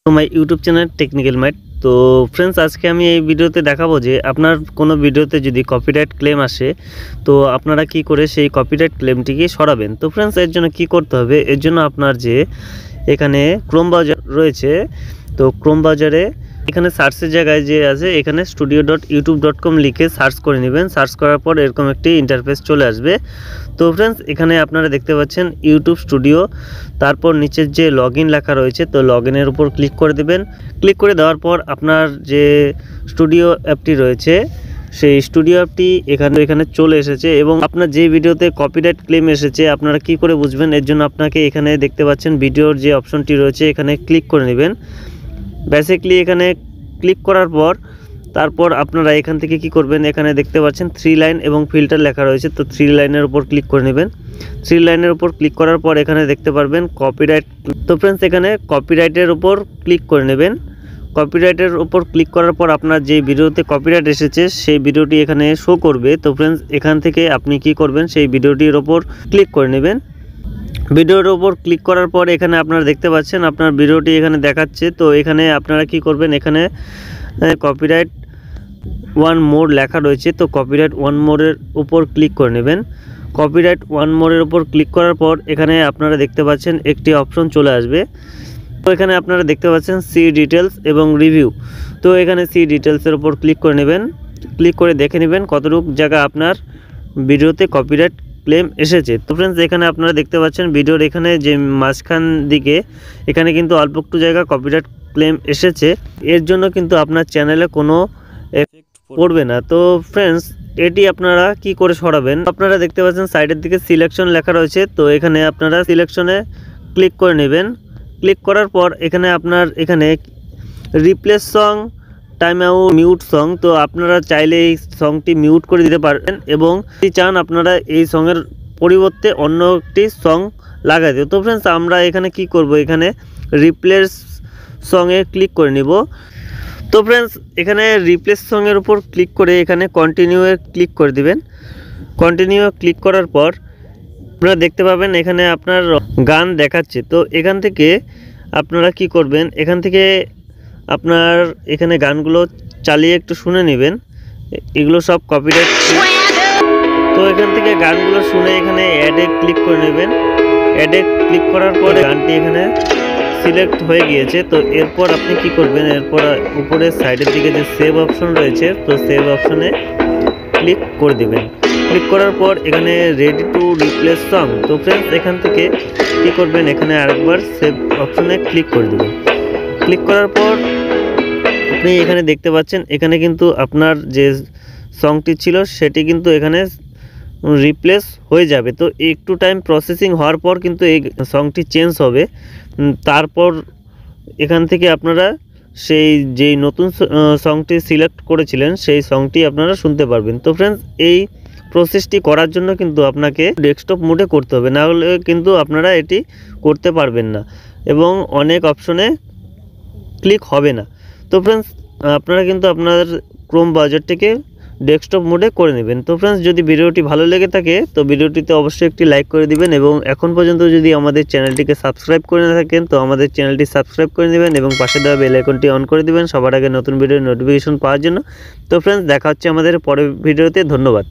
তো my YouTube channel technical মাইট। তো friends, আজকে আমি এই ভিডিওতে দেখাবো যে আপনার কোনো ভিডিওতে যদি কপিরাইট ক্লেম আসে তো আপনারা কি করে সেই কপিরাইট ক্লেমটিকে সরাবেন। তো ফ্রেন্ডস, এর জন্য কি করতে হবে, এর জন্য আপনার যে এখানে ক্রোম ব্রাউজার রয়েছে, তো ক্রোম ব্রাউজারে এখানে সার্চের জায়গায় যে আছে এখানে studio.youtube.com লিখে সার্চ করে নেবেন। সার্চ করার পর এরকম একটি ইন্টারফেস চলে আসবে। তো ফ্রেন্ডস, এখানে আপনারা দেখতে পাচ্ছেন ইউটিউব স্টুডিও, তারপর নিচের যে লগইন লেখা রয়েছে তো লগইনের উপর ক্লিক করে দেবেন। ক্লিক করে দেওয়ার পর আপনার যে স্টুডিও অ্যাপটি রয়েছে সেই স্টুডিও অ্যাপটি এখানে চলে এসেছে এবং আপনার যে ভিডিওতে কপিরাইট ক্লেম এসেছে আপনারা কি করে বুঝবেন, এর জন্য আপনাকে এখানে দেখতে পাচ্ছেন ভিডিওর যে অপশনটি রয়েছে এখানে ক্লিক করে নেবেন। বেসিক্যালি এখানে ক্লিক করার পর তারপর আপনারা এখান থেকে কি করবেন, এখানে দেখতে পাচ্ছেন 3 লাইন এবং ফিল্টার লেখা রয়েছে, তো 3 লাইনের উপর ক্লিক করে নেবেন। 3 লাইনের উপর ক্লিক করার পর এখানে দেখতে পারবেন কপিরাইট। তো ফ্রেন্ডস, এখানে কপিরাইটের উপর ক্লিক করে নেবেন। কপিরাইটের উপর ক্লিক করার পর আপনার যে ভিডিওতে কপিরাইট এসেছে সেই ভিডিওটি এখানে শো করবে। তো ফ্রেন্ডস, এখান থেকে আপনি কি করবেন, সেই ভিডিওটির উপর ক্লিক করে নেবেন। ভিডিওর উপর ক্লিক করার পর এখানে আপনারা দেখতে পাচ্ছেন আপনার ভিডিওটি এখানে দেখাচ্ছে। তো এখানে আপনারা কি করবেন, এখানে কপিরাইট 1 মোর লেখা রয়েছে, তো কপিরাইট 1 মোরের উপর ক্লিক করে নেবেন। কপিরাইট 1 মোরের উপর ক্লিক করার পর এখানে আপনারা দেখতে পাচ্ছেন একটি অপশন চলে আসবে। তো এখানে আপনারা দেখতে পাচ্ছেন সি ডিটেলস এবং রিভিউ। তো এখানে সি ডিটেলসের উপর ক্লিক করে নেবেন। ক্লিক করে দেখে নেবেন কতটুকু জায়গা আপনার ভিডিওতে কপিরাইট ক্লেম এসেছে। তো ফ্রেন্ডস, এখানে আপনারা দেখতে পাচ্ছেন ভিডিওর এখানে যে মাঝখান দিকে এখানে কিন্তু অল্প একটু জায়গা কপিরাইট ক্লেম এসেছে। এর জন্য কিন্তু আপনার চ্যানেলে কোনো এফেক্ট পড়বে না। তো ফ্রেন্ডস, এটি আপনারা কি করে সরাবেন, আপনারা দেখতে পাচ্ছেন সাইডের দিকে সিলেকশন লেখা রয়েছে, তো এখানে আপনারা সিলেকশনে ক্লিক করে নেবেন। ক্লিক করার পর এখানে আপনার এখানে replace song, time out, mute song, তো আপনারা চাইলে এই সংটি মিউট করে দিতে পারেন এবং যদি চান আপনারা এই সঙের পরিবর্তে অন্য একটি সং লাগাতে। তো ফ্রেন্ডস, আমরা এখানে কি করব, এখানে রিপ্লেস সঙে ক্লিক করে নিব। তো ফ্রেন্ডস, এখানে রিপ্লেস সঙের উপর ক্লিক করে এখানে কন্টিনিউয়ে ক্লিক করে দিবেন। কন্টিনিউ ক্লিক করার পর আপনারা দেখতে পাবেন এখানে আপনার গান দেখাচ্ছে। তো এখান থেকে আপনারা কি করবেন, এখান থেকে আপনার এখানে গানগুলো চালিয়ে একটু শুনে নেবেন, এগুলো সব কপিরাইট। তো এখান থেকে গানগুলো শুনে এখানে অ্যাডে ক্লিক করে নেবেন। অ্যাডে ক্লিক করার পরে গানটি এখানে সিলেক্ট হয়ে গিয়েছে। তো এরপর আপনি কি করবেন, এরপর উপরে সাইডের দিকে যে সেভ অপশন রয়েছে তো সেভ অপশনে ক্লিক করে দেবেন। ক্লিক করার পর এখানে রেডি টু রিপ্লেস সং। তো ফ্রেন্ডস, এখান থেকে কি করবেন, এখানে আরেকবার সেভ অপশনে ক্লিক করে দেবেন। ক্লিক করার পর আপনি এখানে দেখতে পাচ্ছেন এখানে কিন্তু আপনার যে সংটি ছিল সেটি কিন্তু এখানে রিপ্লেস হয়ে যাবে। তো একটু টাইম প্রসেসিং হওয়ার পর কিন্তু এই সংটি চেঞ্জ হবে। তারপর এখান থেকে আপনারা সেই যেই নতুন সংটি সিলেক্ট করেছিলেন সেই সংটি আপনারা শুনতে পারবেন। তো ফ্রেন্ডস, এই প্রসেসটি করার জন্য কিন্তু আপনাকে ডেস্কটপ মোডে করতে হবে, না হলে কিন্তু আপনারা এটি করতে পারবেন না এবং অনেক অপশনে ক্লিক হবে না। তো ফ্রেন্ডস, আপনারা কিন্তু আপনার ক্রোম ব্রাউজারটিকে ডেস্কটপ মোডে করে নেবেন। তো ফ্রেন্ডস, যদি ভিডিওটি ভালো লেগে থাকে তো ভিডিওটিতে অবশ্যই একটি লাইক করে দিবেন এবং এখন পর্যন্ত যদি আমাদের চ্যানেলটিকে সাবস্ক্রাইব করে না থাকেন তো আমাদের চ্যানেলটি সাবস্ক্রাইব করে নেবেন এবং পাশে দেওয়া বেল আইকনটি অন করে দিবেন সবার আগে নতুন ভিডিওর নোটিফিকেশন পাওয়ার জন্য। তো ফ্রেন্ডস, দেখা হচ্ছে আমাদের পরের ভিডিওতে। ধন্যবাদ।